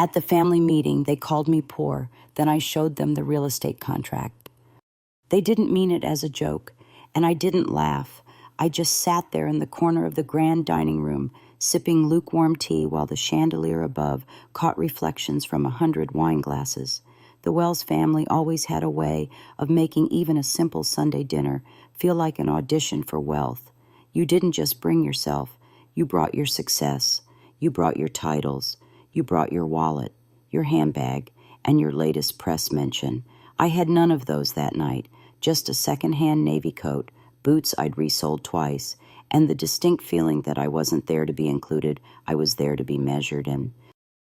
At the family meeting, they called me poor. Then I showed them the real estate contract. They didn't mean it as a joke, and I didn't laugh. I just sat there in the corner of the grand dining room, sipping lukewarm tea while the chandelier above caught reflections from 100 wine glasses. The Wells family always had a way of making even a simple Sunday dinner feel like an audition for wealth. You didn't just bring yourself, you brought your success, you brought your titles, you brought your wallet, your handbag, and your latest press mention. I had none of those that night, just a second-hand navy coat, boots I'd resold twice, and the distinct feeling that I wasn't there to be included, I was there to be measured in.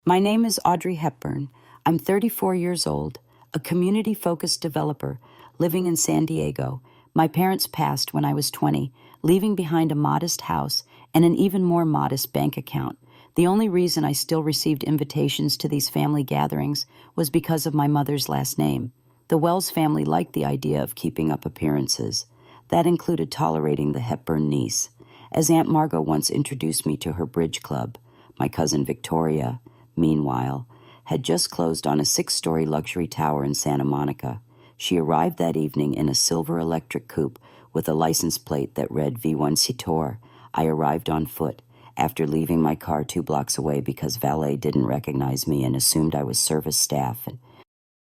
My name is Audrey Hepburn. I'm 34 years old, a community-focused developer living in San Diego. My parents passed when I was 20, leaving behind a modest house and an even more modest bank account. The only reason I still received invitations to these family gatherings was because of my mother's last name. The Wells family liked the idea of keeping up appearances. That included tolerating the Hepburn niece. As Aunt Margot once introduced me to her bridge club, my cousin Victoria, meanwhile, had just closed on a 6-story luxury tower in Santa Monica. She arrived that evening in a silver electric coupe with a license plate that read V1 Citor. I arrived on foot, after leaving my car 2 blocks away because valet didn't recognize me and assumed I was service staff.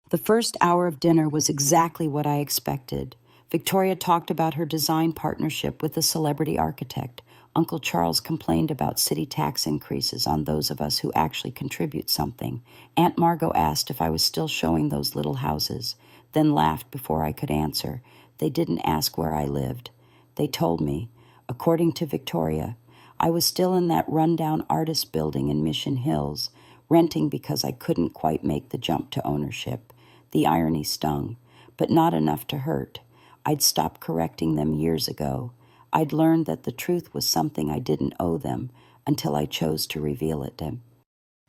The first hour of dinner was exactly what I expected. Victoria talked about her design partnership with a celebrity architect. Uncle Charles complained about city tax increases on those of us who actually contribute something. Aunt Margot asked if I was still showing those little houses, then laughed before I could answer. They didn't ask where I lived. They told me, according to Victoria, I was still in that rundown artist building in Mission Hills, renting because I couldn't quite make the jump to ownership. The irony stung, but not enough to hurt. I'd stopped correcting them years ago. I'd learned that the truth was something I didn't owe them until I chose to reveal it to them.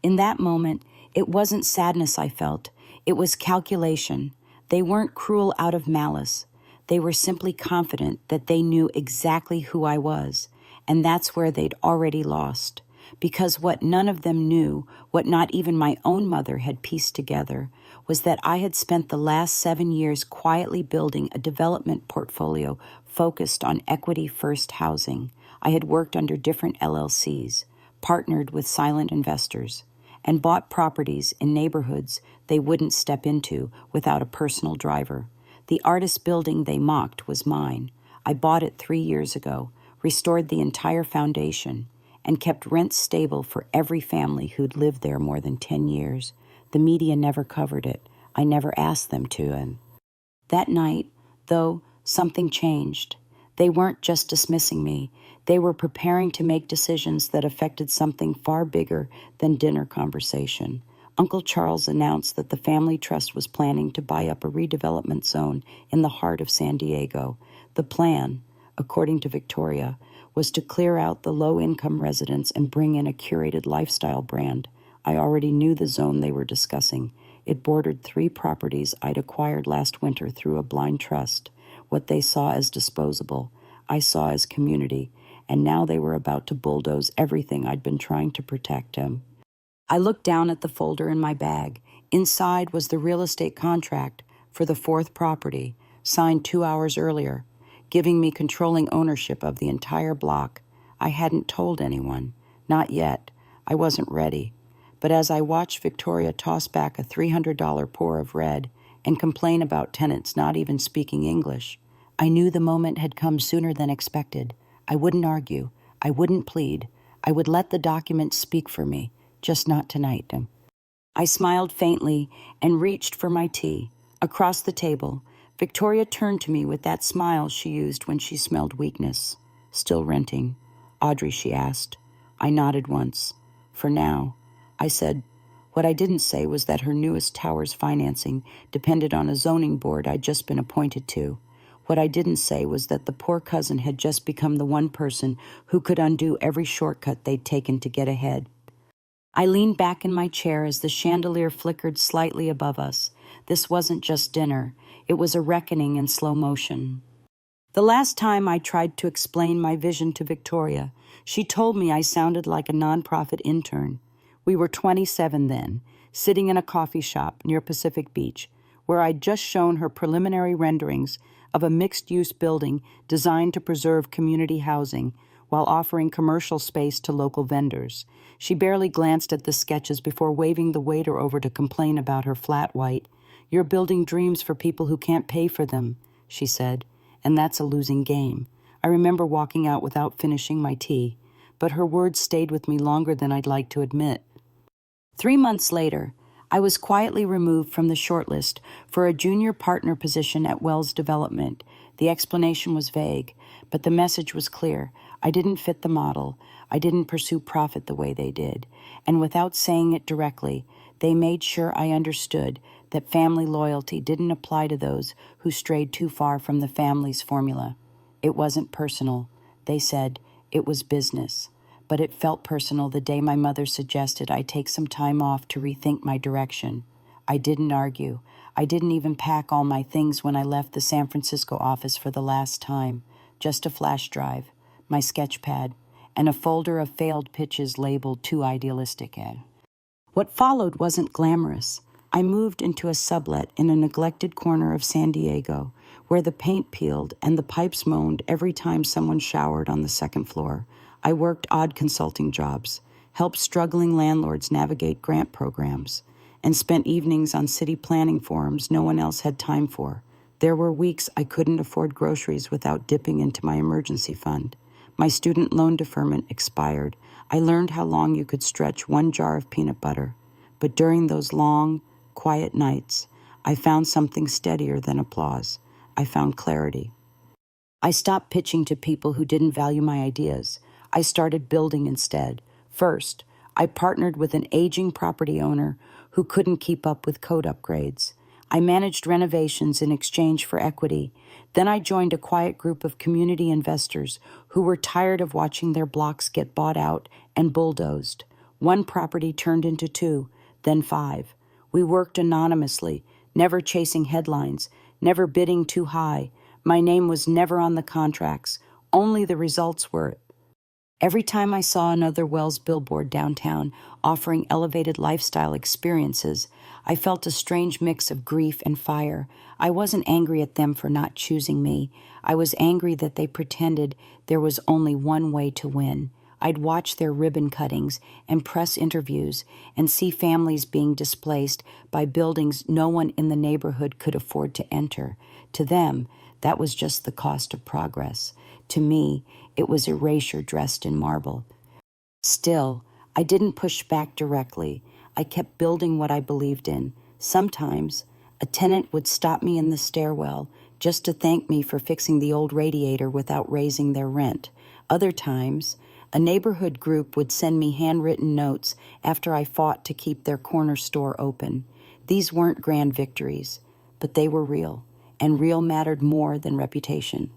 In that moment, it wasn't sadness I felt. It was calculation. They weren't cruel out of malice. They were simply confident that they knew exactly who I was, and that's where they'd already lost. Because what none of them knew, what not even my own mother had pieced together, was that I had spent the last 7 years quietly building a development portfolio focused on equity-first housing. I had worked under different LLCs, partnered with silent investors, and bought properties in neighborhoods they wouldn't step into without a personal driver. The artist building they mocked was mine. I bought it 3 years ago, restored the entire foundation, and kept rent stable for every family who'd lived there more than 10 years. The media never covered it. I never asked them to. And that night, though, something changed. They weren't just dismissing me. They were preparing to make decisions that affected something far bigger than dinner conversation. Uncle Charles announced that the family trust was planning to buy up a redevelopment zone in the heart of San Diego. The plan, according to Victoria, was to clear out the low-income residents and bring in a curated lifestyle brand. I already knew the zone they were discussing. It bordered 3 properties I'd acquired last winter through a blind trust. What they saw as disposable, I saw as community, and now they were about to bulldoze everything I'd been trying to protect him. I looked down at the folder in my bag. Inside was the real estate contract for the 4th property, signed 2 hours earlier, giving me controlling ownership of the entire block. I hadn't told anyone. Not yet. I wasn't ready. But as I watched Victoria toss back a $300 pour of red and complain about tenants not even speaking English, I knew the moment had come sooner than expected. I wouldn't argue. I wouldn't plead. I would let the documents speak for me, just not tonight. I smiled faintly and reached for my tea. Across the table, Victoria turned to me with that smile she used when she smelled weakness. Still renting? Audrey, she asked. I nodded once. For now. I said, what I didn't say was that her newest tower's financing depended on a zoning board I'd just been appointed to. What I didn't say was that the poor cousin had just become the one person who could undo every shortcut they'd taken to get ahead. I leaned back in my chair as the chandelier flickered slightly above us. This wasn't just dinner. It was a reckoning in slow motion. The last time I tried to explain my vision to Victoria, she told me I sounded like a nonprofit intern. We were 27 then, sitting in a coffee shop near Pacific Beach, where I'd just shown her preliminary renderings of a mixed-use building designed to preserve community housing while offering commercial space to local vendors. She barely glanced at the sketches before waving the waiter over to complain about her flat white. "You're building dreams for people who can't pay for them," she said, "and that's a losing game." I remember walking out without finishing my tea, but her words stayed with me longer than I'd like to admit. 3 months later, I was quietly removed from the shortlist for a junior partner position at Wells Development. The explanation was vague, but the message was clear. I didn't fit the model. I didn't pursue profit the way they did. And without saying it directly, they made sure I understood that family loyalty didn't apply to those who strayed too far from the family's formula. It wasn't personal. They said it was business. But it felt personal the day my mother suggested I take some time off to rethink my direction. I didn't argue. I didn't even pack all my things when I left the San Francisco office for the last time. Just a flash drive, my sketch pad, and a folder of failed pitches labeled too idealistic. What followed wasn't glamorous. I moved into a sublet in a neglected corner of San Diego, where the paint peeled and the pipes moaned every time someone showered on the second floor. I worked odd consulting jobs, helped struggling landlords navigate grant programs, and spent evenings on city planning forums no one else had time for. There were weeks I couldn't afford groceries without dipping into my emergency fund. My student loan deferment expired. I learned how long you could stretch one jar of peanut butter. But during those long, quiet nights, I found something steadier than applause. I found clarity. I stopped pitching to people who didn't value my ideas. I started building instead. First, I partnered with an aging property owner who couldn't keep up with code upgrades. I managed renovations in exchange for equity. Then I joined a quiet group of community investors who were tired of watching their blocks get bought out and bulldozed. One property turned into 2, then 5. We worked anonymously, never chasing headlines, never bidding too high. My name was never on the contracts. Only the results were. Every time I saw another Wells billboard downtown offering elevated lifestyle experiences, I felt a strange mix of grief and fire. I wasn't angry at them for not choosing me. I was angry that they pretended there was only one way to win. I'd watch their ribbon cuttings and press interviews and see families being displaced by buildings no one in the neighborhood could afford to enter. To them, that was just the cost of progress. To me, it was erasure dressed in marble. Still, I didn't push back directly. I kept building what I believed in. Sometimes, a tenant would stop me in the stairwell just to thank me for fixing the old radiator without raising their rent. Other times, a neighborhood group would send me handwritten notes after I fought to keep their corner store open. These weren't grand victories, but they were real, and real mattered more than reputation.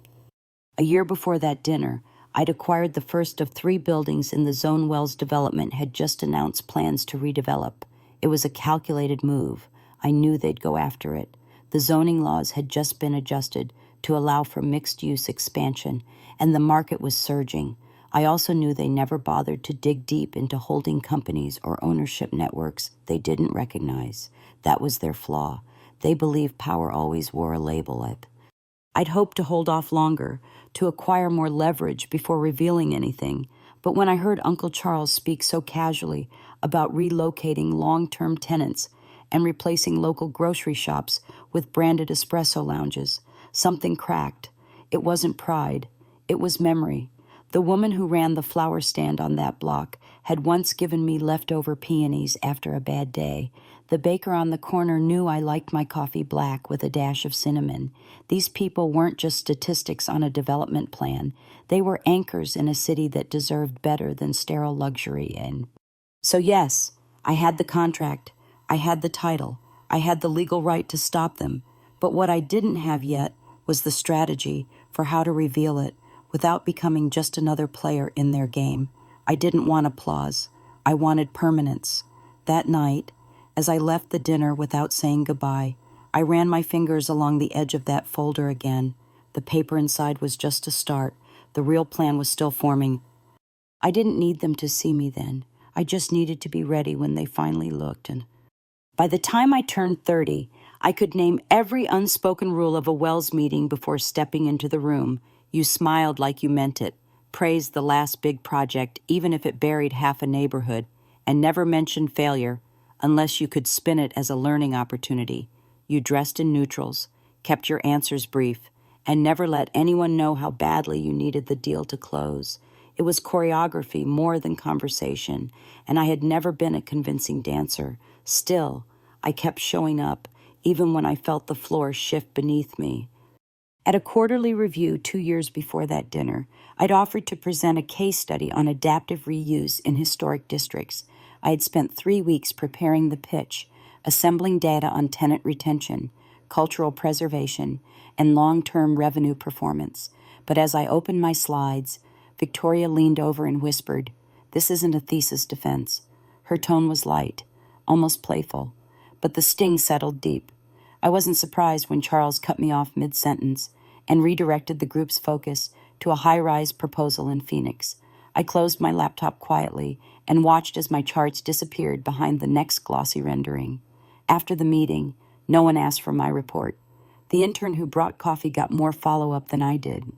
A year before that dinner, I'd acquired the first of 3 buildings in the zone Wells Development had just announced plans to redevelop. It was a calculated move. I knew they'd go after it. The zoning laws had just been adjusted to allow for mixed-use expansion, and the market was surging. I also knew they never bothered to dig deep into holding companies or ownership networks they didn't recognize. That was their flaw. They believed power always wore a label. I'd hoped to hold off longer, to acquire more leverage before revealing anything, but when I heard Uncle Charles speak so casually about relocating long-term tenants and replacing local grocery shops with branded espresso lounges, something cracked. It wasn't pride. It was memory. The woman who ran the flower stand on that block had once given me leftover peonies after a bad day. The baker on the corner knew I liked my coffee black with a dash of cinnamon. These people weren't just statistics on a development plan. They were anchors in a city that deserved better than sterile luxury. So yes, I had the contract. I had the title. I had the legal right to stop them. But what I didn't have yet was the strategy for how to reveal it without becoming just another player in their game. I didn't want applause. I wanted permanence. That night, as I left the dinner without saying goodbye, I ran my fingers along the edge of that folder again. The paper inside was just a start. The real plan was still forming. I didn't need them to see me then. I just needed to be ready when they finally looked, and By the time I turned 30, I could name every unspoken rule of a Wells meeting before stepping into the room. You smiled like you meant it, praised the last big project even if it buried half a neighborhood, and never mentioned failure unless you could spin it as a learning opportunity. You dressed in neutrals, kept your answers brief, and never let anyone know how badly you needed the deal to close. It was choreography more than conversation, and I had never been a convincing dancer. Still, I kept showing up, even when I felt the floor shift beneath me. At a quarterly review 2 years before that dinner, I'd offered to present a case study on adaptive reuse in historic districts. I had spent 3 weeks preparing the pitch, assembling data on tenant retention, cultural preservation, and long-term revenue performance. But as I opened my slides, Victoria leaned over and whispered, "This isn't a thesis defense." Her tone was light, almost playful, but the sting settled deep. I wasn't surprised when Charles cut me off mid-sentence and redirected the group's focus to a high-rise proposal in Phoenix. I closed my laptop quietly and watched as my charts disappeared behind the next glossy rendering. After the meeting, no one asked for my report. The intern who brought coffee got more follow-up than I did.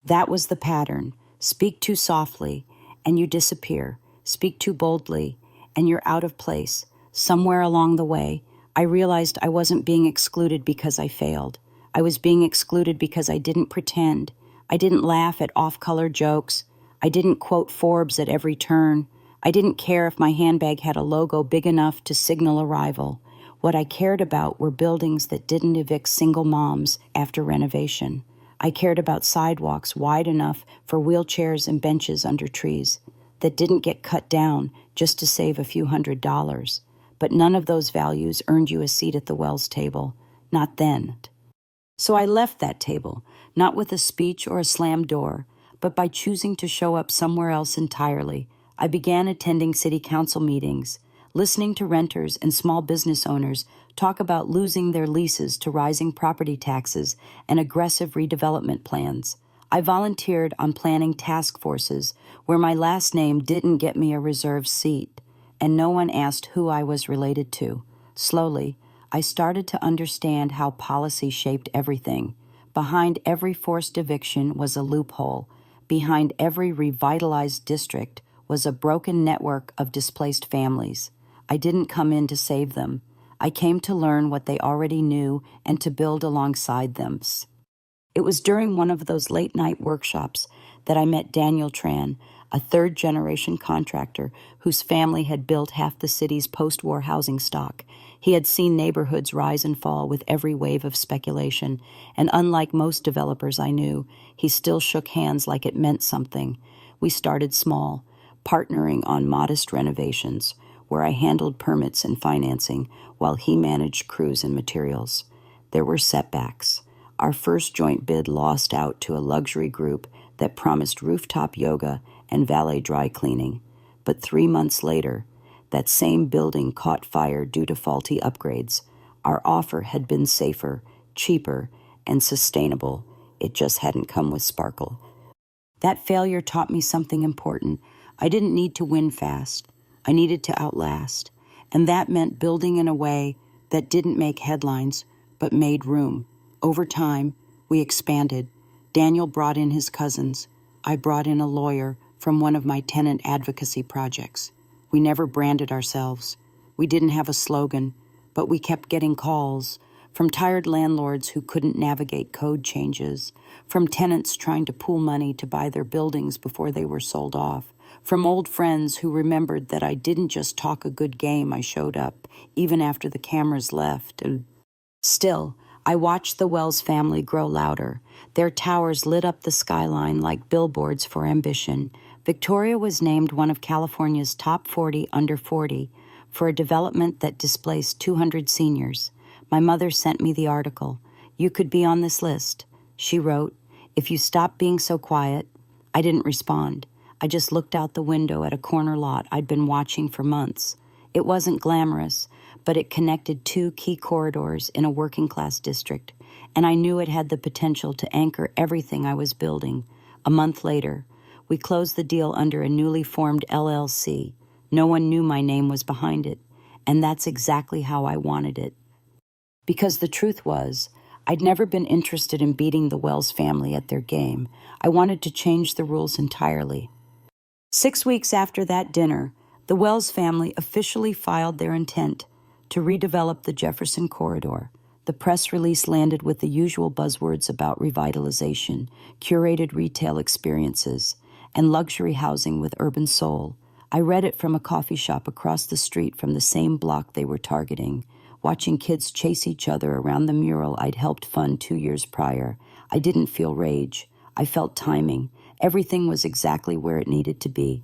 That was the pattern. Speak too softly, and you disappear. Speak too boldly, and you're out of place. Somewhere along the way, I realized I wasn't being excluded because I failed. I was being excluded because I didn't pretend. I didn't laugh at off-color jokes. I didn't quote Forbes at every turn. I didn't care if my handbag had a logo big enough to signal arrival. What I cared about were buildings that didn't evict single moms after renovation. I cared about sidewalks wide enough for wheelchairs and benches under trees, that didn't get cut down just to save a few $100s. But none of those values earned you a seat at the Wells table. Not then. So I left that table, not with a speech or a slammed door, but by choosing to show up somewhere else entirely. I began attending city council meetings, listening to renters and small business owners talk about losing their leases to rising property taxes and aggressive redevelopment plans. I volunteered on planning task forces where my last name didn't get me a reserved seat, and no one asked who I was related to. Slowly, I started to understand how policy shaped everything. Behind every forced eviction was a loophole. Behind every revitalized district was a broken network of displaced families. I didn't come in to save them. I came to learn what they already knew and to build alongside them. It was during one of those late-night workshops that I met Daniel Tran, a third-generation contractor whose family had built half the city's post-war housing stock. He had seen neighborhoods rise and fall with every wave of speculation, and unlike most developers I knew, he still shook hands like it meant something. We started small, partnering on modest renovations, where I handled permits and financing while he managed crews and materials. There were setbacks. Our first joint bid lost out to a luxury group that promised rooftop yoga and valet dry cleaning. But 3 months later, that same building caught fire due to faulty upgrades. Our offer had been safer, cheaper, and sustainable. It just hadn't come with sparkle. That failure taught me something important. I didn't need to win fast. I needed to outlast. And that meant building in a way that didn't make headlines, but made room. Over time, we expanded. Daniel brought in his cousins. I brought in a lawyer from one of my tenant advocacy projects. We never branded ourselves. We didn't have a slogan, but we kept getting calls from tired landlords who couldn't navigate code changes, from tenants trying to pool money to buy their buildings before they were sold off, from old friends who remembered that I didn't just talk a good game, I showed up, even after the cameras left. And still, I watched the Wells family grow louder. Their towers lit up the skyline like billboards for ambition. Victoria was named one of California's top 40 under 40 for a development that displaced 200 seniors. My mother sent me the article. "You could be on this list." She wrote, "If you stop being so quiet." I didn't respond. I just looked out the window at a corner lot I'd been watching for months. It wasn't glamorous, but it connected 2 key corridors in a working-class district, and I knew it had the potential to anchor everything I was building. A month later, we closed the deal under a newly formed LLC. No one knew my name was behind it, and that's exactly how I wanted it. Because the truth was, I'd never been interested in beating the Wells family at their game. I wanted to change the rules entirely. 6 weeks after that dinner, the Wells family officially filed their intent to redevelop the Jefferson Corridor. The press release landed with the usual buzzwords about revitalization, curated retail experiences, and luxury housing with urban soul. I read it from a coffee shop across the street from the same block they were targeting, watching kids chase each other around the mural I'd helped fund 2 years prior. I didn't feel rage. I felt timing. Everything was exactly where it needed to be.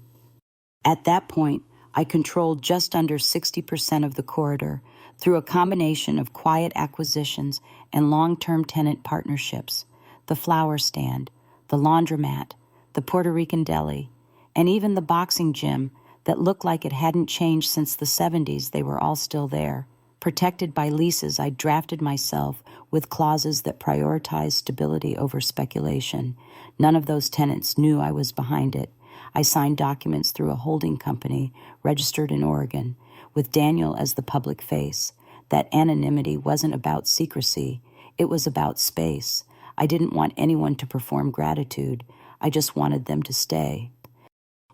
At that point, I controlled just under 60% of the corridor through a combination of quiet acquisitions and long-term tenant partnerships. The flower stand, the laundromat, the Puerto Rican deli, and even the boxing gym that looked like it hadn't changed since the 70s. They were all still there. Protected by leases I drafted myself with clauses that prioritized stability over speculation. None of those tenants knew I was behind it. I signed documents through a holding company registered in Oregon, with Daniel as the public face. That anonymity wasn't about secrecy. It was about space. I didn't want anyone to perform gratitude. I just wanted them to stay.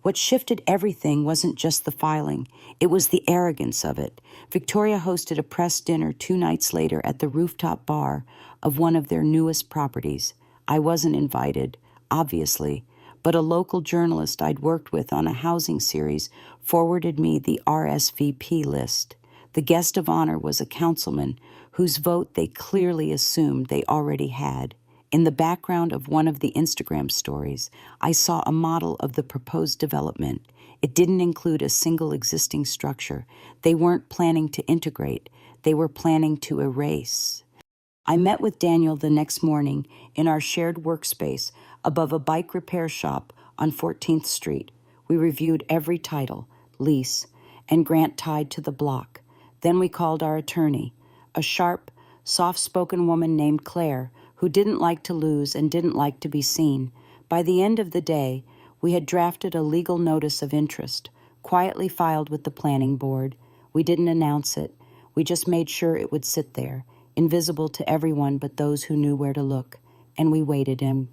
What shifted everything wasn't just the filing, it was the arrogance of it. Victoria hosted a press dinner 2 nights later at the rooftop bar of one of their newest properties. I wasn't invited, obviously, but a local journalist I'd worked with on a housing series forwarded me the RSVP list. The guest of honor was a councilman whose vote they clearly assumed they already had. In the background of one of the Instagram stories, I saw a model of the proposed development. It didn't include a single existing structure. They weren't planning to integrate. They were planning to erase. I met with Daniel the next morning in our shared workspace above a bike repair shop on 14th Street. We reviewed every title, lease, and grant tied to the block. Then we called our attorney, a sharp, soft-spoken woman named Claire, who didn't like to lose and didn't like to be seen. By the end of the day, we had drafted a legal notice of interest, quietly filed with the planning board. We didn't announce it. We just made sure it would sit there, invisible to everyone but those who knew where to look. And we waited him.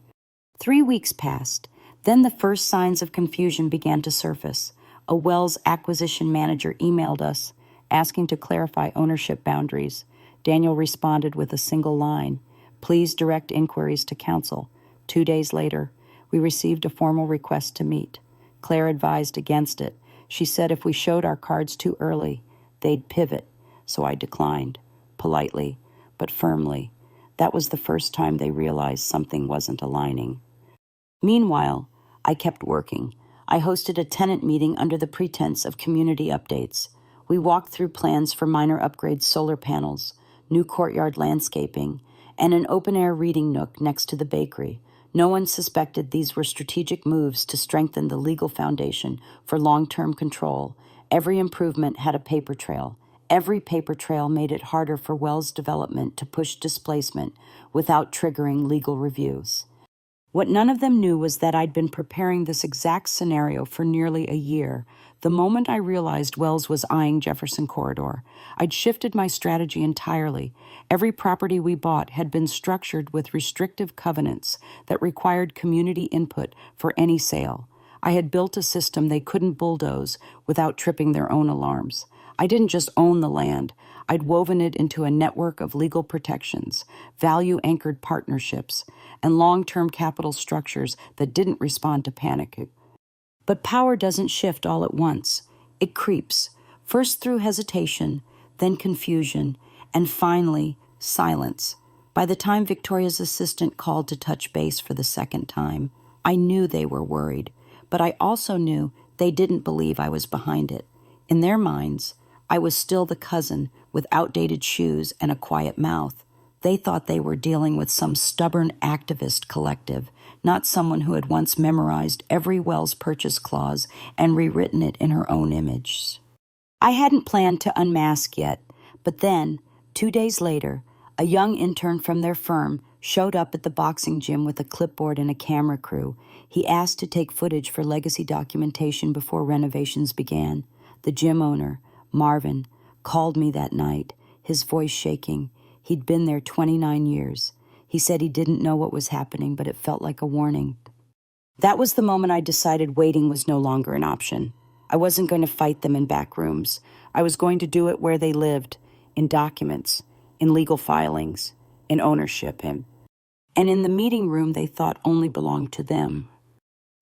3 weeks passed. Then the first signs of confusion began to surface. A Wells acquisition manager emailed us, asking to clarify ownership boundaries. Daniel responded with a single line, "Please direct inquiries to counsel." 2 days later, we received a formal request to meet. Claire advised against it. She said if we showed our cards too early, they'd pivot, so I declined, politely, but firmly. That was the first time they realized something wasn't aligning. Meanwhile, I kept working. I hosted a tenant meeting under the pretense of community updates. We walked through plans for minor upgrades, solar panels, new courtyard landscaping, and an open-air reading nook next to the bakery. No one suspected these were strategic moves to strengthen the legal foundation for long-term control. Every improvement had a paper trail. Every paper trail made it harder for Wells Development to push displacement without triggering legal reviews. What none of them knew was that I'd been preparing this exact scenario for nearly a year. The moment I realized Wells was eyeing Jefferson Corridor, I'd shifted my strategy entirely. Every property we bought had been structured with restrictive covenants that required community input for any sale. I had built a system they couldn't bulldoze without tripping their own alarms. I didn't just own the land. I'd woven it into a network of legal protections, value-anchored partnerships, and long-term capital structures that didn't respond to panic. But power doesn't shift all at once. It creeps, first through hesitation, then confusion, and finally, silence. By the time Victoria's assistant called to touch base for the second time, I knew they were worried, but I also knew they didn't believe I was behind it. In their minds, I was still the cousin with outdated shoes and a quiet mouth. They thought they were dealing with some stubborn activist collective, not someone who had once memorized every Wells purchase clause and rewritten it in her own image. I hadn't planned to unmask yet, but then, 2 days later, a young intern from their firm showed up at the boxing gym with a clipboard and a camera crew. He asked to take footage for legacy documentation before renovations began. The gym owner, Marvin, called me that night, his voice shaking. He'd been there 29 years. He said he didn't know what was happening, but it felt like a warning. That was the moment I decided waiting was no longer an option. I wasn't going to fight them in back rooms. I was going to do it where they lived, in documents, in legal filings, in ownership, and in the meeting room they thought only belonged to them.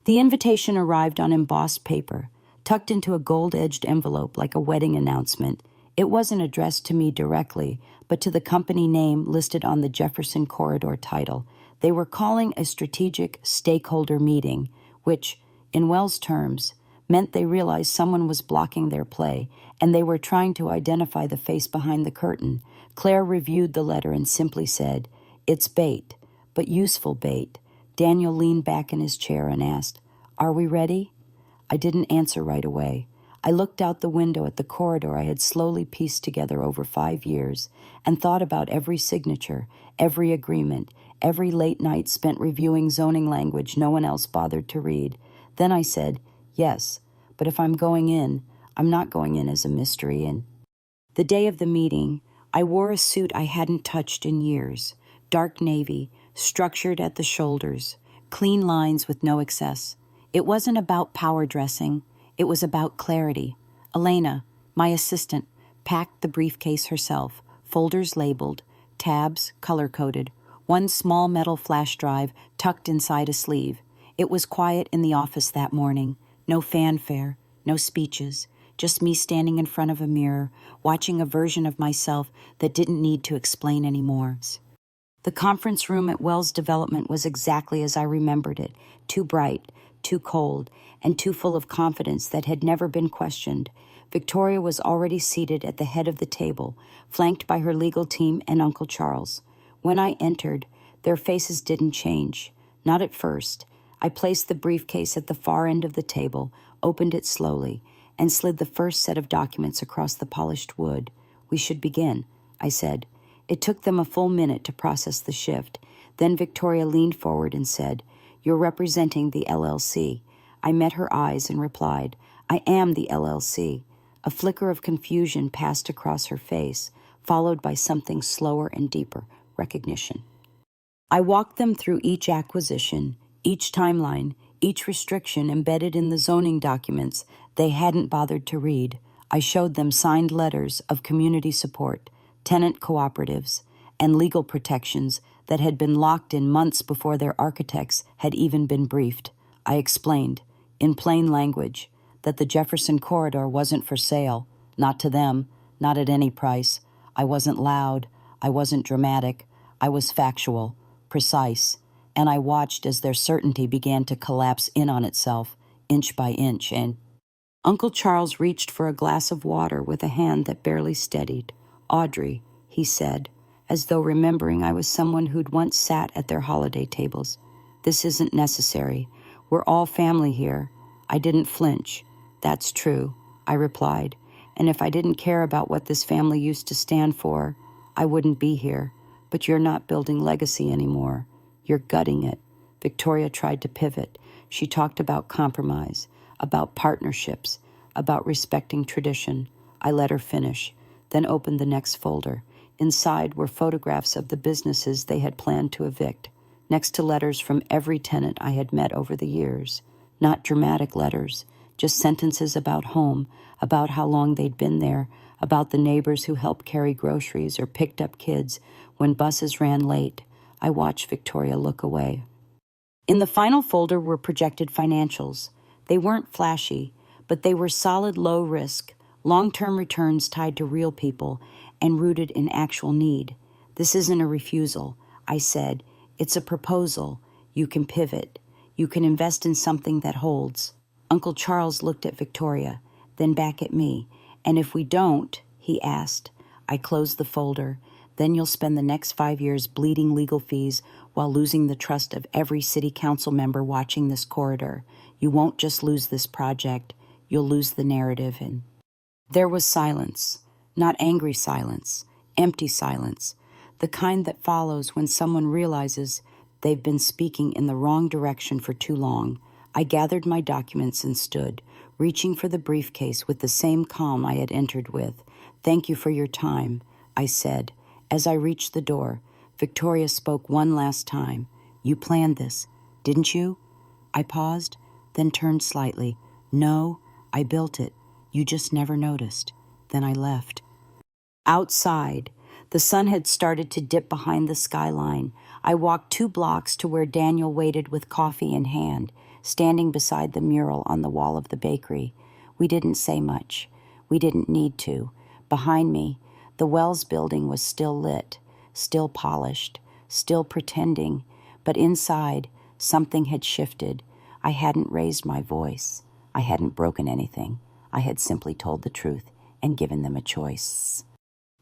The invitation arrived on embossed paper, tucked into a gold-edged envelope like a wedding announcement. It wasn't addressed to me directly, but to the company name listed on the Jefferson Corridor title. They were calling a strategic stakeholder meeting, which, in Wells' terms, meant they realized someone was blocking their play, and they were trying to identify the face behind the curtain. Claire reviewed the letter and simply said, "It's bait, but useful bait." Daniel leaned back in his chair and asked, "Are we ready?" I didn't answer right away. I looked out the window at the corridor I had slowly pieced together over 5 years and thought about every signature, every agreement, every late night spent reviewing zoning language no one else bothered to read. Then I said, "Yes, but if I'm going in, I'm not going in as a mystery." And the day of the meeting, I wore a suit I hadn't touched in years, dark navy, structured at the shoulders, clean lines with no excess. It wasn't about power dressing. It was about clarity. Elena, my assistant, packed the briefcase herself, folders labeled, tabs color-coded, one small metal flash drive tucked inside a sleeve. It was quiet in the office that morning. No fanfare, no speeches, just me standing in front of a mirror, watching a version of myself that didn't need to explain anymore. The conference room at Wells Development was exactly as I remembered it, too bright, too cold, and too full of confidence that had never been questioned. Victoria was already seated at the head of the table, flanked by her legal team and Uncle Charles. When I entered, their faces didn't change. Not at first. I placed the briefcase at the far end of the table, opened it slowly, and slid the first set of documents across the polished wood. "We should begin," I said. It took them a full minute to process the shift. Then Victoria leaned forward and said, "You're representing the LLC." I met her eyes and replied, "I am the LLC." A flicker of confusion passed across her face, followed by something slower and deeper, recognition. I walked them through each acquisition, each timeline, each restriction embedded in the zoning documents they hadn't bothered to read. I showed them signed letters of community support, tenant cooperatives, and legal protections that had been locked in months before their architects had even been briefed. I explained, in plain language, that the Jefferson Corridor wasn't for sale, not to them, not at any price. I wasn't loud, I wasn't dramatic, I was factual, precise, and I watched as their certainty began to collapse in on itself, inch by inch, and Uncle Charles reached for a glass of water with a hand that barely steadied. "Audrey," he said, as though remembering I was someone who'd once sat at their holiday tables, "this isn't necessary. We're all family here." I didn't flinch. "That's true," I replied, "and if I didn't care about what this family used to stand for, I wouldn't be here. But you're not building legacy anymore. You're gutting it." Victoria tried to pivot. She talked about compromise, about partnerships, about respecting tradition. I let her finish, then opened the next folder. Inside were photographs of the businesses they had planned to evict, next to letters from every tenant I had met over the years. Not dramatic letters, just sentences about home, about how long they'd been there, about the neighbors who helped carry groceries or picked up kids when buses ran late. I watched Victoria look away. In the final folder were projected financials. They weren't flashy, but they were solid low risk, long-term returns tied to real people and rooted in actual need. "This isn't a refusal," I said. "It's a proposal. You can pivot. You can invest in something that holds." Uncle Charles looked at Victoria, then back at me. "And if we don't," he asked. I closed the folder. "Then you'll spend the next 5 years bleeding legal fees while losing the trust of every city council member watching this corridor. You won't just lose this project. You'll lose the narrative." And there was silence. Not angry silence, empty silence, the kind that follows when someone realizes they've been speaking in the wrong direction for too long. I gathered my documents and stood, reaching for the briefcase with the same calm I had entered with. Thank you for your time, I said. As I reached the door, Victoria spoke one last time. You planned this, didn't you? I paused, then turned slightly. No, I built it. You just never noticed. Then I left. Outside, the sun had started to dip behind the skyline. I walked 2 blocks to where Daniel waited with coffee in hand, standing beside the mural on the wall of the bakery. We didn't say much. We didn't need to. Behind me, the Wells building was still lit, still polished, still pretending, but inside, something had shifted. I hadn't raised my voice. I hadn't broken anything. I had simply told the truth and given them a choice.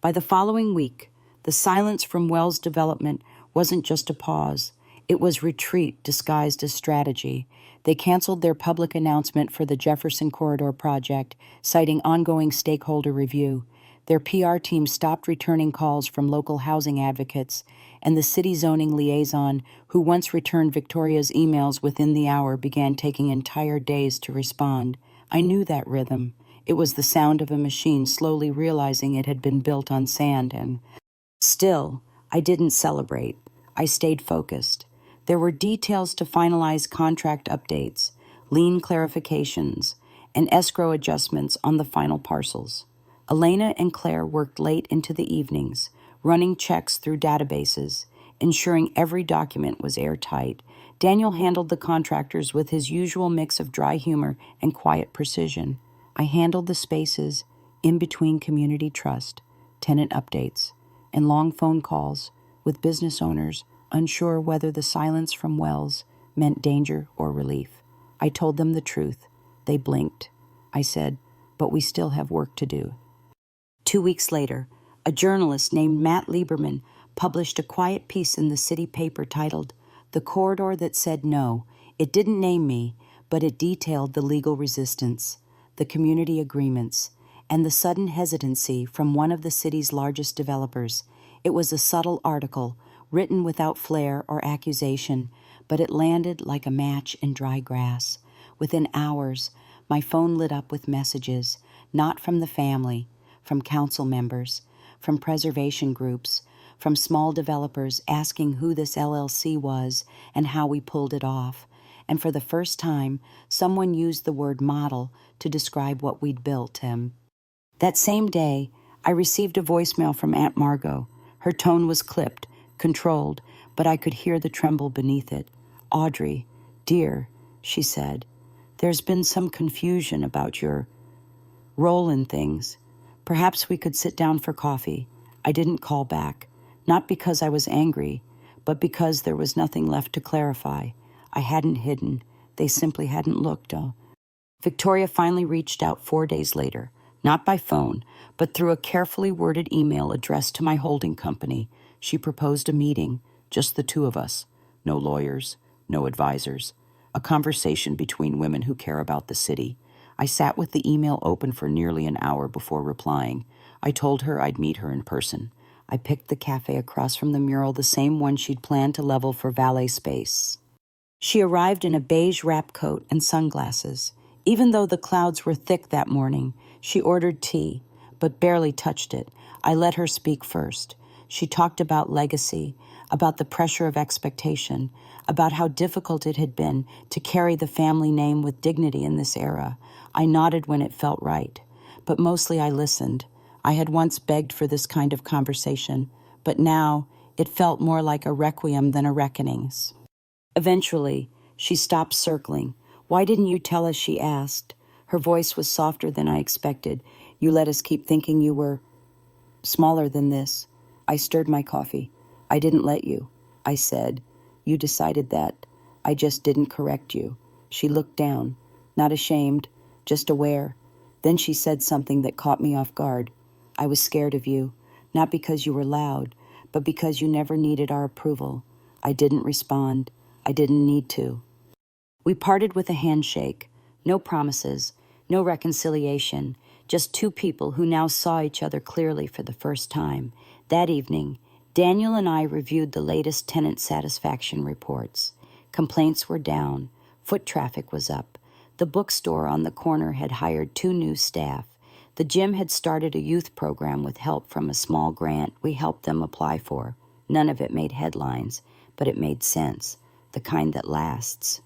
By the following week, the silence from Wells development wasn't just a pause. It was retreat disguised as strategy. They canceled their public announcement for the Jefferson Corridor project, citing ongoing stakeholder review. Their PR team stopped returning calls from local housing advocates, and the city zoning liaison, who once returned Victoria's emails within the hour, began taking entire days to respond. I knew that rhythm. It was the sound of a machine slowly realizing it had been built on sand, and still, I didn't celebrate. I stayed focused. There were details to finalize, contract updates, lien clarifications, and escrow adjustments on the final parcels. Elena and Claire worked late into the evenings, running checks through databases, ensuring every document was airtight. Daniel handled the contractors with his usual mix of dry humor and quiet precision. I handled the spaces in between community trust, tenant updates, and long phone calls with business owners unsure whether the silence from Wells meant danger or relief. I told them the truth. They blinked. I said, but we still have work to do. 2 weeks later, a journalist named Matt Lieberman published a quiet piece in the city paper titled, "The Corridor That Said No." It didn't name me, but it detailed the legal resistance, the community agreements, and the sudden hesitancy from one of the city's largest developers. It was a subtle article, written without flair or accusation, but it landed like a match in dry grass. Within hours, my phone lit up with messages, not from the family, from council members, from preservation groups, from small developers asking who this LLC was and how we pulled it off. And for the first time, someone used the word model to describe what we'd built. That same day, I received a voicemail from Aunt Margot. Her tone was clipped, controlled, but I could hear the tremble beneath it. "Audrey, dear," she said, "there's been some confusion about your role in things. Perhaps we could sit down for coffee." I didn't call back, not because I was angry, but because there was nothing left to clarify. I hadn't hidden. They simply hadn't looked. Victoria finally reached out 4 days later, not by phone, but through a carefully worded email addressed to my holding company. She proposed a meeting, just the 2 of us. No lawyers, no advisors. A conversation between women who care about the city. I sat with the email open for nearly an hour before replying. I told her I'd meet her in person. I picked the cafe across from the mural, the same one she'd planned to level for valet space. She arrived in a beige wrap coat and sunglasses. Even though the clouds were thick that morning, she ordered tea, but barely touched it. I let her speak first. She talked about legacy, about the pressure of expectation, about how difficult it had been to carry the family name with dignity in this era. I nodded when it felt right, but mostly I listened. I had once begged for this kind of conversation, but now it felt more like a requiem than a reckonings. Eventually, she stopped circling. "Why didn't you tell us?" she asked. Her voice was softer than I expected. "You let us keep thinking you were smaller than this." I stirred my coffee. "I didn't let you," I said. "You decided that. I just didn't correct you." She looked down, not ashamed, just aware. Then she said something that caught me off guard. "I was scared of you, not because you were loud, but because you never needed our approval." I didn't respond. I didn't need to. We parted with a handshake. No promises, no reconciliation, just 2 people who now saw each other clearly for the first time. That evening, Daniel and I reviewed the latest tenant satisfaction reports. Complaints were down. Foot traffic was up. The bookstore on the corner had hired 2 new staff. The gym had started a youth program with help from a small grant we helped them apply for. None of it made headlines, but it made sense, the kind that lasts.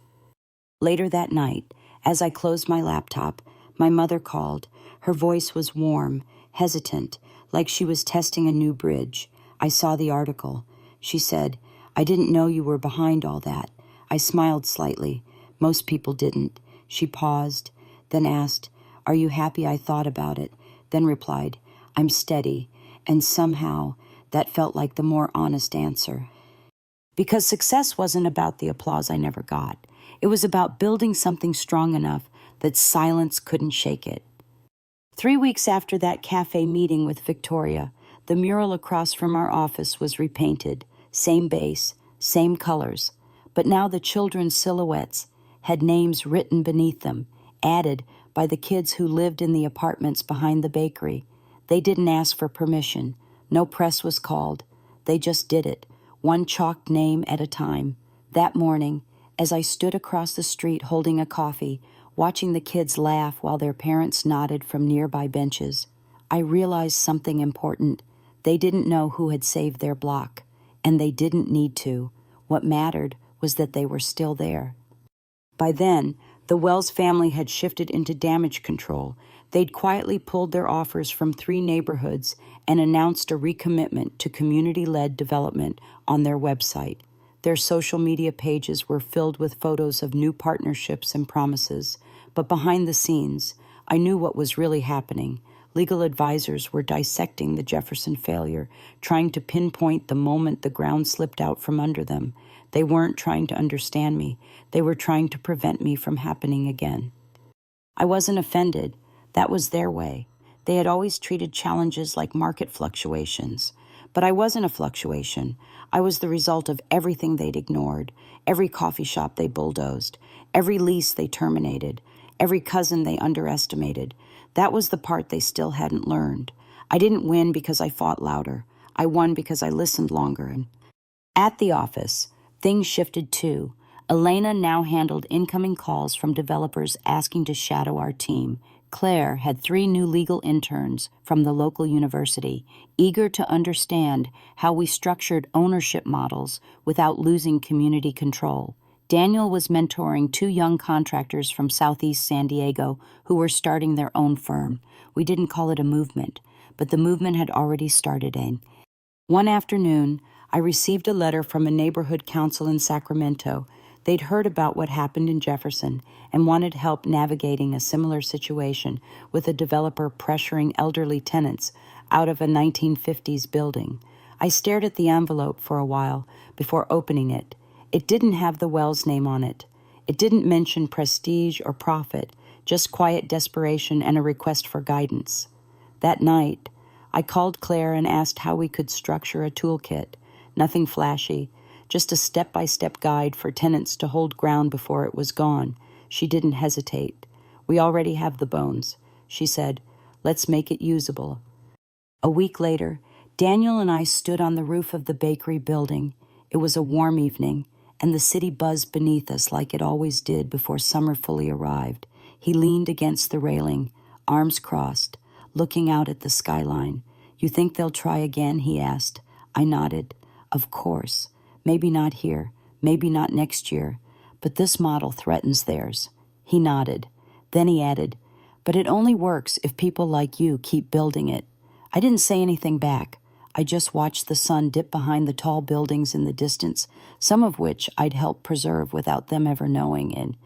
Later that night, as I closed my laptop, my mother called. Her voice was warm, hesitant, like she was testing a new bridge. I saw the article. She said, "I didn't know you were behind all that." I smiled slightly. Most people didn't. She paused, then asked, "Are you happy I thought about it?" Then replied, "I'm steady." And somehow, that felt like the more honest answer. Because success wasn't about the applause I never got. It was about building something strong enough that silence couldn't shake it. 3 weeks after that cafe meeting with Victoria, the mural across from our office was repainted, same base, same colors, but now the children's silhouettes had names written beneath them, added by the kids who lived in the apartments behind the bakery. They didn't ask for permission. No press was called. They just did it, one chalked name at a time. That morning, as I stood across the street holding a coffee, watching the kids laugh while their parents nodded from nearby benches, I realized something important. They didn't know who had saved their block, and they didn't need to. What mattered was that they were still there. By then, the Wells family had shifted into damage control. They'd quietly pulled their offers from 3 neighborhoods and announced a recommitment to community-led development on their website. Their social media pages were filled with photos of new partnerships and promises. But behind the scenes, I knew what was really happening. Legal advisors were dissecting the Jefferson failure, trying to pinpoint the moment the ground slipped out from under them. They weren't trying to understand me. They were trying to prevent me from happening again. I wasn't offended. That was their way. They had always treated challenges like market fluctuations. But I wasn't a fluctuation. I was the result of everything they'd ignored, every coffee shop they bulldozed, every lease they terminated, every cousin they underestimated. That was the part they still hadn't learned. I didn't win because I fought louder. I won because I listened longer. And at the office, things shifted too. Elena now handled incoming calls from developers asking to shadow our team. Claire had 3 new legal interns from the local university, eager to understand how we structured ownership models without losing community control. Daniel was mentoring 2 young contractors from Southeast San Diego who were starting their own firm. We didn't call it a movement, but the movement had already started. One afternoon, I received a letter from a neighborhood council in Sacramento. They'd heard about what happened in Jefferson and wanted help navigating a similar situation with a developer pressuring elderly tenants out of a 1950s building. I stared at the envelope for a while before opening it. It didn't have the Wells name on it. It didn't mention prestige or profit, just quiet desperation and a request for guidance. That night, I called Claire and asked how we could structure a toolkit. Nothing flashy, just a step-by-step guide for tenants to hold ground before it was gone. She didn't hesitate. "We already have the bones," she said. "Let's make it usable." A week later, Daniel and I stood on the roof of the bakery building. It was a warm evening, and the city buzzed beneath us like it always did before summer fully arrived. He leaned against the railing, arms crossed, looking out at the skyline. "You think they'll try again?" he asked. I nodded. "Of course. Maybe not here, maybe not next year, but this model threatens theirs." He nodded. Then he added, "But it only works if people like you keep building it." I didn't say anything back. I just watched the sun dip behind the tall buildings in the distance, some of which I'd helped preserve without them ever knowing. And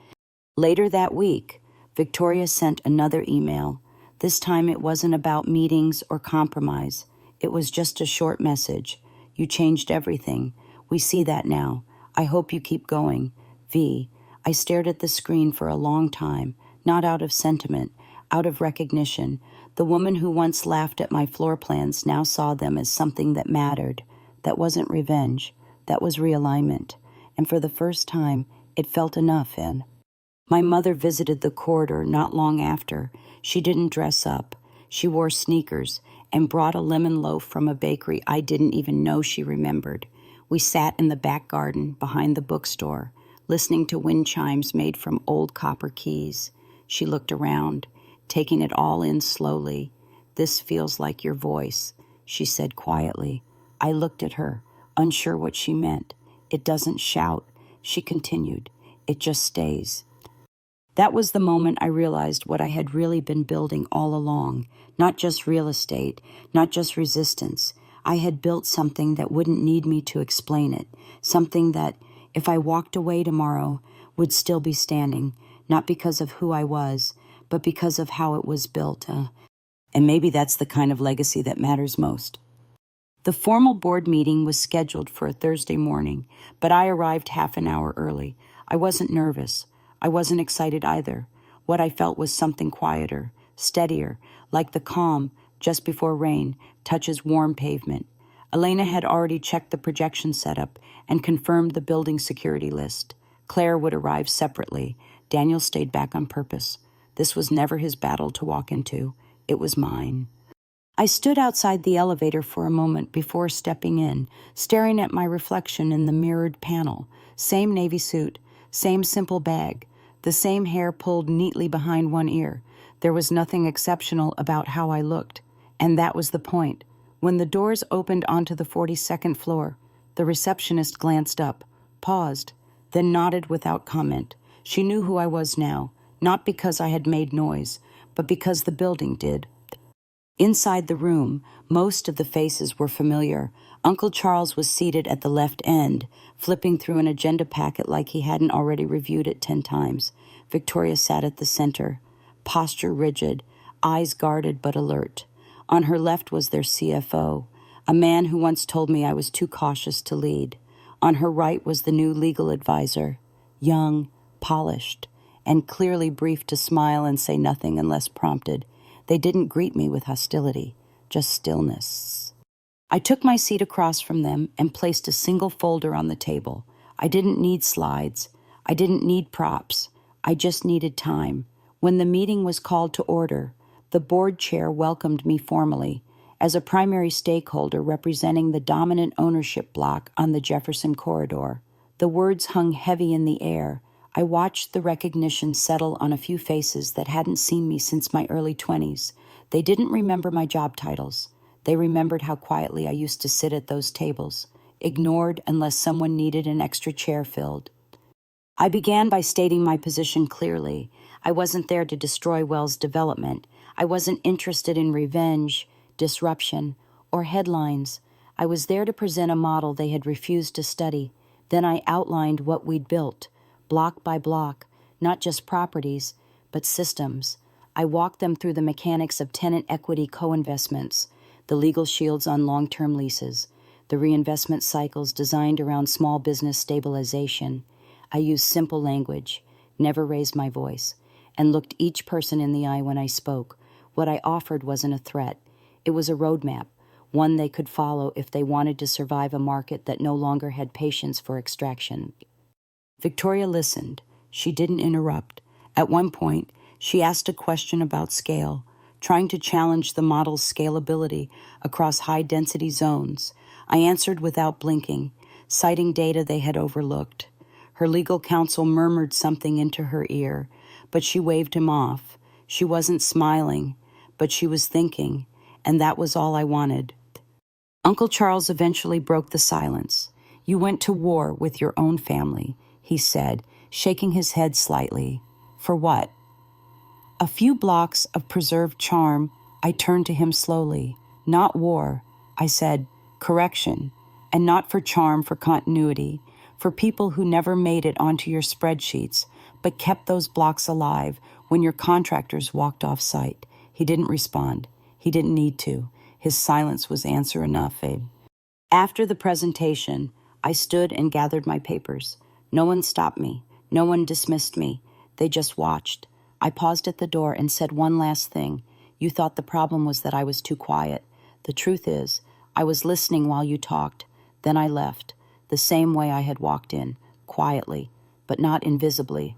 later that week, Victoria sent another email. This time it wasn't about meetings or compromise. It was just a short message. "You changed everything. We see that now. I hope you keep going. V." I stared at the screen for a long time, not out of sentiment, out of recognition. The woman who once laughed at my floor plans now saw them as something that mattered. That wasn't revenge. That was realignment. And for the first time, it felt enough. And my mother visited the corridor not long after. She didn't dress up. She wore sneakers and brought a lemon loaf from a bakery I didn't even know she remembered. We sat in the back garden behind the bookstore, listening to wind chimes made from old copper keys. She looked around. taking it all in slowly. "This feels like your voice," she said quietly. I looked at her, unsure what she meant. "It doesn't shout," she continued. "It just stays." That was the moment I realized what I had really been building all along. Not just real estate, not just resistance. I had built something that wouldn't need me to explain it. Something that, if I walked away tomorrow, would still be standing. Not because of who I was, but because of how it was built. And maybe that's the kind of legacy that matters most. The formal board meeting was scheduled for a Thursday morning, but I arrived half an hour early. I wasn't nervous. I wasn't excited either. What I felt was something quieter, steadier, like the calm, just before rain, touches warm pavement. Elena had already checked the projection setup and confirmed the building security list. Claire would arrive separately. Daniel stayed back on purpose. This was never his battle to walk into. It was mine. I stood outside the elevator for a moment before stepping in, staring at my reflection in the mirrored panel. Same navy suit, same simple bag, the same hair pulled neatly behind one ear. There was nothing exceptional about how I looked, and that was the point. When the doors opened onto the 42nd floor, the receptionist glanced up, paused, then nodded without comment. She knew who I was now, not because I had made noise, but because the building did. Inside the room, most of the faces were familiar. Uncle Charles was seated at the left end, flipping through an agenda packet like he hadn't already reviewed it 10 times. Victoria sat at the center, posture rigid, eyes guarded but alert. On her left was their CFO, a man who once told me I was too cautious to lead. On her right was the new legal advisor, young, polished, and clearly briefed to smile and say nothing unless prompted. They didn't greet me with hostility, just stillness. I took my seat across from them and placed a single folder on the table. I didn't need slides. I didn't need props. I just needed time. When the meeting was called to order, the board chair welcomed me formally. As a primary stakeholder representing the dominant ownership block on the Jefferson corridor, the words hung heavy in the air. I watched the recognition settle on a few faces that hadn't seen me since my early 20s. They didn't remember my job titles. They remembered how quietly I used to sit at those tables, ignored unless someone needed an extra chair filled. I began by stating my position clearly. I wasn't there to destroy Wells' development. I wasn't interested in revenge, disruption, or headlines. I was there to present a model they had refused to study. Then I outlined what we'd built, block by block, not just properties, but systems. I walked them through the mechanics of tenant equity co-investments, the legal shields on long-term leases, the reinvestment cycles designed around small business stabilization. I used simple language, never raised my voice, and looked each person in the eye when I spoke. What I offered wasn't a threat. It was a roadmap, one they could follow if they wanted to survive a market that no longer had patience for extraction. Victoria listened. She didn't interrupt. At one point, she asked a question about scale, trying to challenge the model's scalability across high-density zones. I answered without blinking, citing data they had overlooked. Her legal counsel murmured something into her ear, but she waved him off. She wasn't smiling, but she was thinking, and that was all I wanted. Uncle Charles eventually broke the silence. "You went to war with your own family," he said, shaking his head slightly. "For what?" A few blocks of preserved charm. I turned to him slowly. "Not war," I said, "correction. And not for charm, for continuity, for people who never made it onto your spreadsheets, but kept those blocks alive when your contractors walked off site." He didn't respond. He didn't need to. His silence was answer enough, Abe. After the presentation, I stood and gathered my papers. No one stopped me. No one dismissed me. They just watched. I paused at the door and said one last thing. "You thought the problem was that I was too quiet. The truth is, I was listening while you talked. Then I left, the same way I had walked in, quietly, but not invisibly."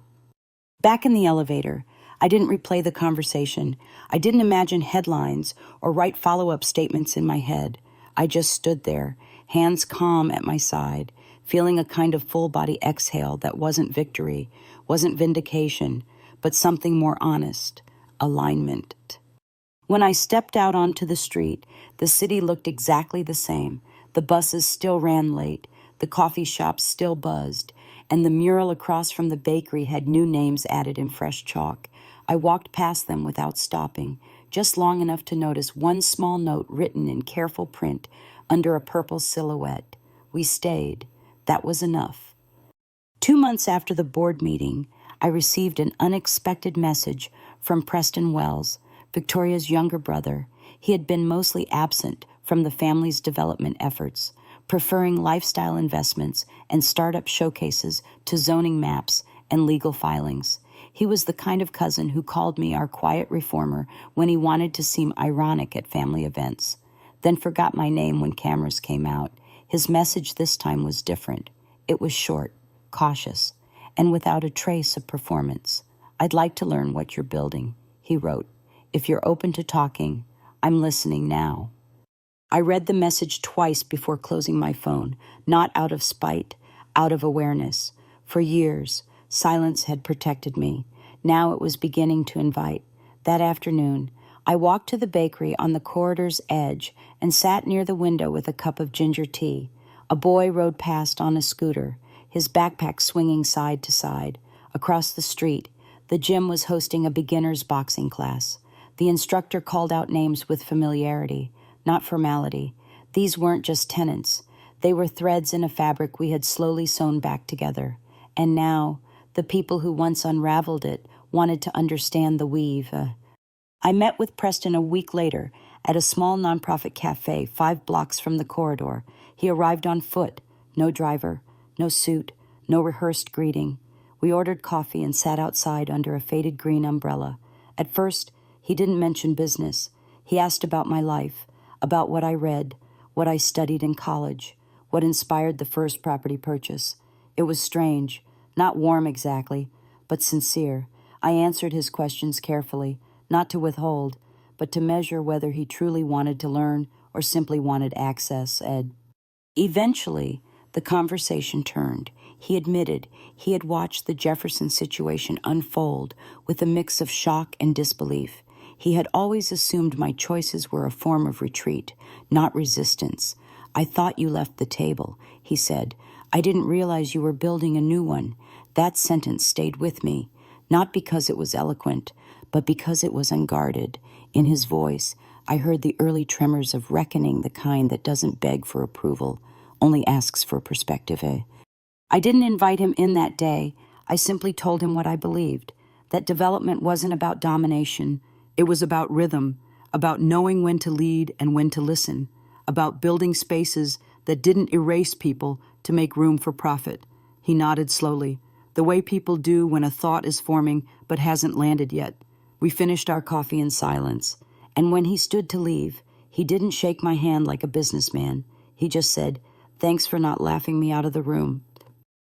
Back in the elevator, I didn't replay the conversation. I didn't imagine headlines or write follow-up statements in my head. I just stood there, hands calm at my side, feeling a kind of full-body exhale that wasn't victory, wasn't vindication, but something more honest, alignment. When I stepped out onto the street, the city looked exactly the same. The buses still ran late, the coffee shops still buzzed, and the mural across from the bakery had new names added in fresh chalk. I walked past them without stopping, just long enough to notice one small note written in careful print under a purple silhouette. We stayed. That was enough. 2 months after the board meeting, I received an unexpected message from Preston Wells, Victoria's younger brother. He had been mostly absent from the family's development efforts, preferring lifestyle investments and startup showcases to zoning maps and legal filings. He was the kind of cousin who called me our quiet reformer when he wanted to seem ironic at family events, then forgot my name when cameras came out. His message this time was different. It was short, cautious, and without a trace of performance. "I'd like to learn what you're building," he wrote. "If you're open to talking, I'm listening now." I read the message twice before closing my phone, not out of spite, out of awareness. For years, silence had protected me. Now it was beginning to invite. That afternoon, I walked to the bakery on the corridor's edge and sat near the window with a cup of ginger tea. A boy rode past on a scooter, his backpack swinging side to side. Across the street, the gym was hosting a beginner's boxing class. The instructor called out names with familiarity, not formality. These weren't just tenants. They were threads in a fabric we had slowly sewn back together. And now, the people who once unraveled it wanted to understand the weave. I met with Preston a week later at a small nonprofit cafe 5 blocks from the corridor. He arrived on foot, no driver, no suit, no rehearsed greeting. We ordered coffee and sat outside under a faded green umbrella. At first, he didn't mention business. He asked about my life, about what I read, what I studied in college, what inspired the first property purchase. It was strange, not warm exactly, but sincere. I answered his questions carefully, not to withhold, but to measure whether he truly wanted to learn or simply wanted access. Eventually, the conversation turned. He admitted he had watched the Jefferson situation unfold with a mix of shock and disbelief. He had always assumed my choices were a form of retreat, not resistance. "I thought you left the table," he said. "I didn't realize you were building a new one." That sentence stayed with me, not because it was eloquent, but because it was unguarded. In his voice, I heard the early tremors of reckoning, the kind that doesn't beg for approval, only asks for perspective. I didn't invite him in that day. I simply told him what I believed, that development wasn't about domination. It was about rhythm, about knowing when to lead and when to listen, about building spaces that didn't erase people to make room for profit. He nodded slowly, the way people do when a thought is forming but hasn't landed yet. We finished our coffee in silence, and when he stood to leave, he didn't shake my hand like a businessman. He just said, "Thanks for not laughing me out of the room."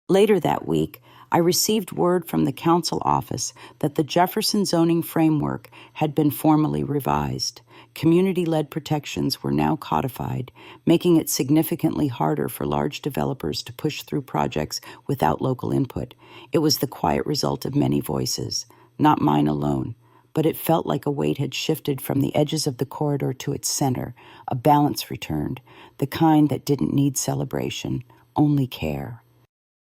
Later that week, I received word from the council office that the Jefferson zoning framework had been formally revised. Community-led protections were now codified, making it significantly harder for large developers to push through projects without local input. It was the quiet result of many voices, not mine alone, but it felt like a weight had shifted from the edges of the corridor to its center. A balance returned, the kind that didn't need celebration, only care.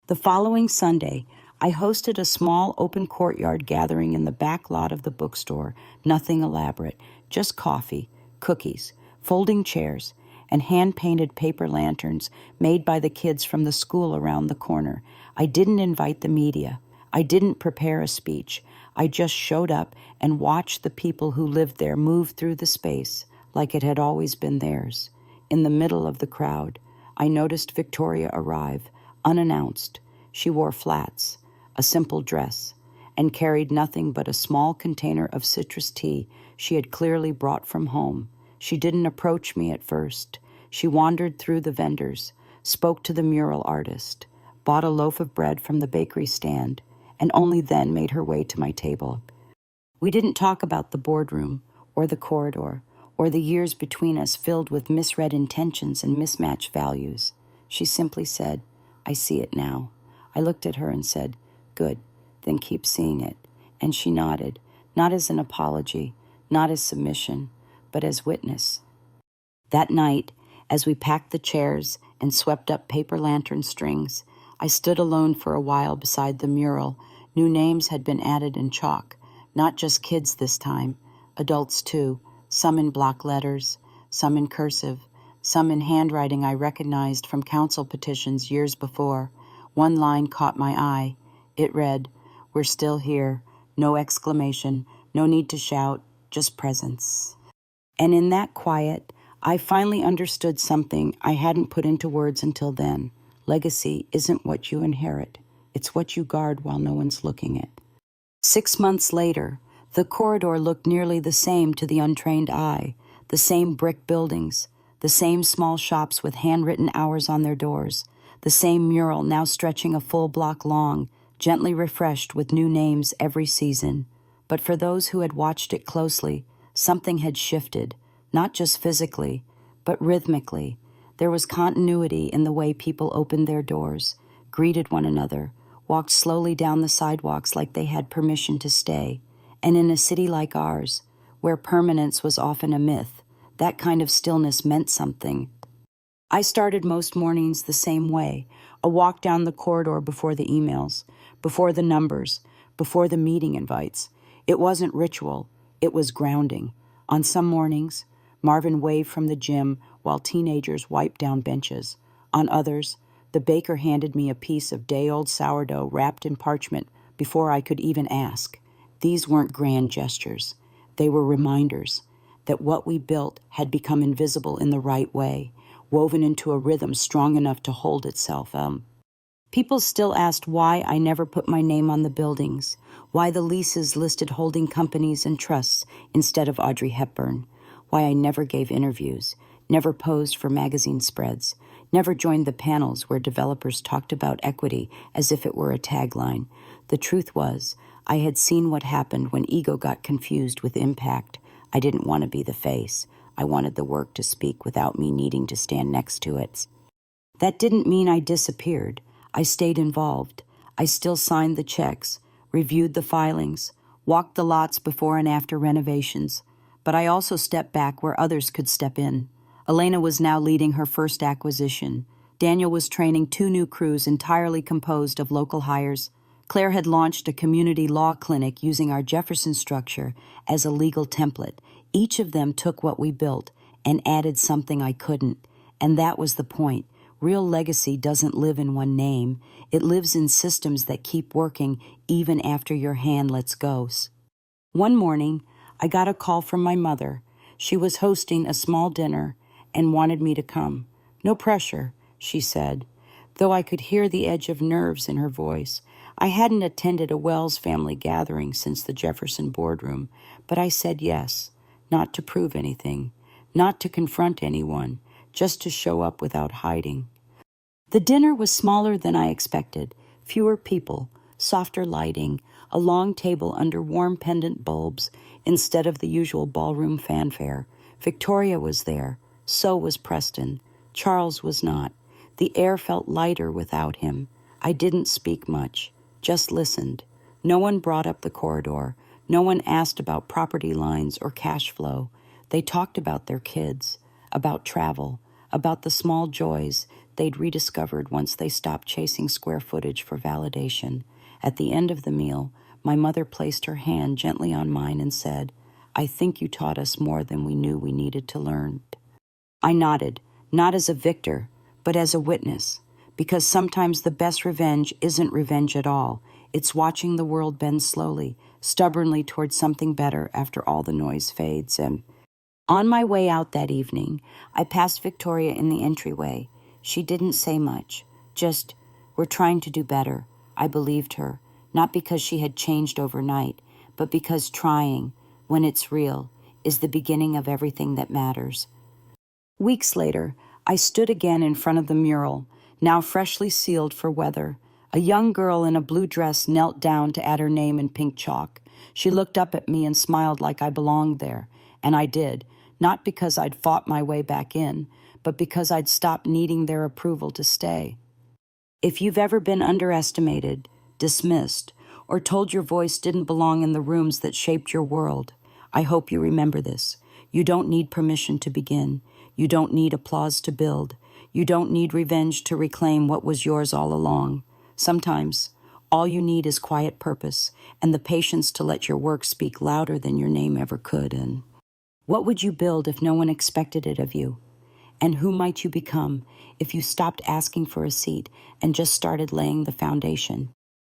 The following Sunday, I hosted a small open courtyard gathering in the back lot of the bookstore, nothing elaborate, just coffee, cookies, folding chairs, and hand-painted paper lanterns made by the kids from the school around the corner. I didn't invite the media. I didn't prepare a speech. I just showed up and watched the people who lived there move through the space like it had always been theirs. In the middle of the crowd, I noticed Victoria arrive, unannounced. She wore flats, a simple dress, and carried nothing but a small container of citrus tea she had clearly brought from home. She didn't approach me at first. She wandered through the vendors, spoke to the mural artist, bought a loaf of bread from the bakery stand, and only then made her way to my table. We didn't talk about the boardroom or the corridor or the years between us filled with misread intentions and mismatched values. She simply said, "I see it now." I looked at her and said, "Good, then keep seeing it." And she nodded, not as an apology, not as submission, but as witness. That night, as we packed the chairs and swept up paper lantern strings, I stood alone for a while beside the mural. New names had been added in chalk, not just kids this time, adults too, some in block letters, some in cursive, some in handwriting I recognized from council petitions years before. One line caught my eye. It read, "We're still here. No exclamation, no need to shout, just presence." And in that quiet, I finally understood something I hadn't put into words until then. Legacy isn't what you inherit. It's what you guard while no one's looking at. 6 months later, the corridor looked nearly the same to the untrained eye. The same brick buildings, the same small shops with handwritten hours on their doors, the same mural now stretching a full block long, gently refreshed with new names every season. But for those who had watched it closely, something had shifted, not just physically, but rhythmically. There was continuity in the way people opened their doors, greeted one another, walked slowly down the sidewalks like they had permission to stay. And in a city like ours, where permanence was often a myth, that kind of stillness meant something. I started most mornings the same way, a walk down the corridor before the emails, before the numbers, before the meeting invites. It wasn't ritual, it was grounding. On some mornings, Marvin waved from the gym while teenagers wiped down benches. On others, the baker handed me a piece of day-old sourdough wrapped in parchment before I could even ask. These weren't grand gestures. They were reminders that what we built had become invisible in the right way, woven into a rhythm strong enough to hold itself. People still asked why I never put my name on the buildings, why the leases listed holding companies and trusts instead of Audrey Hepburn, why I never gave interviews, never posed for magazine spreads, never joined the panels where developers talked about equity as if it were a tagline. The truth was, I had seen what happened when ego got confused with impact. I didn't want to be the face. I wanted the work to speak without me needing to stand next to it. That didn't mean I disappeared. I stayed involved. I still signed the checks, reviewed the filings, walked the lots before and after renovations. But I also stepped back where others could step in. Elena was now leading her first acquisition. Daniel was training 2 new crews entirely composed of local hires. Claire had launched a community law clinic using our Jefferson structure as a legal template. Each of them took what we built and added something I couldn't. And that was the point. Real legacy doesn't live in one name. It lives in systems that keep working even after your hand lets go. One morning, I got a call from my mother. She was hosting a small dinner and wanted me to come. "No pressure," she said, though I could hear the edge of nerves in her voice. I hadn't attended a Wells family gathering since the Jefferson boardroom, but I said yes, not to prove anything, not to confront anyone, just to show up without hiding. The dinner was smaller than I expected, fewer people, softer lighting, a long table under warm pendant bulbs instead of the usual ballroom fanfare. Victoria was there, so was Preston. Charles was not. The air felt lighter without him. I didn't speak much, just listened. No one brought up the corridor. No one asked about property lines or cash flow. They talked about their kids, about travel, about the small joys they'd rediscovered once they stopped chasing square footage for validation. At the end of the meal, my mother placed her hand gently on mine and said, "I think you taught us more than we knew we needed to learn." I nodded, not as a victor, but as a witness, because sometimes the best revenge isn't revenge at all. It's watching the world bend slowly, stubbornly towards something better after all the noise fades. And on my way out that evening, I passed Victoria in the entryway. She didn't say much, just, "We're trying to do better." I believed her, not because she had changed overnight, but because trying, when it's real, is the beginning of everything that matters. Weeks later, I stood again in front of the mural, now freshly sealed for weather. A young girl in a blue dress knelt down to add her name in pink chalk. She looked up at me and smiled like I belonged there, and I did, not because I'd fought my way back in, but because I'd stopped needing their approval to stay. If you've ever been underestimated, dismissed, or told your voice didn't belong in the rooms that shaped your world. I hope you remember this. You don't need permission to begin. You don't need applause to build. You don't need revenge to reclaim what was yours all along. Sometimes, all you need is quiet purpose and the patience to let your work speak louder than your name ever could. And what would you build if no one expected it of you? And who might you become if you stopped asking for a seat and just started laying the foundation?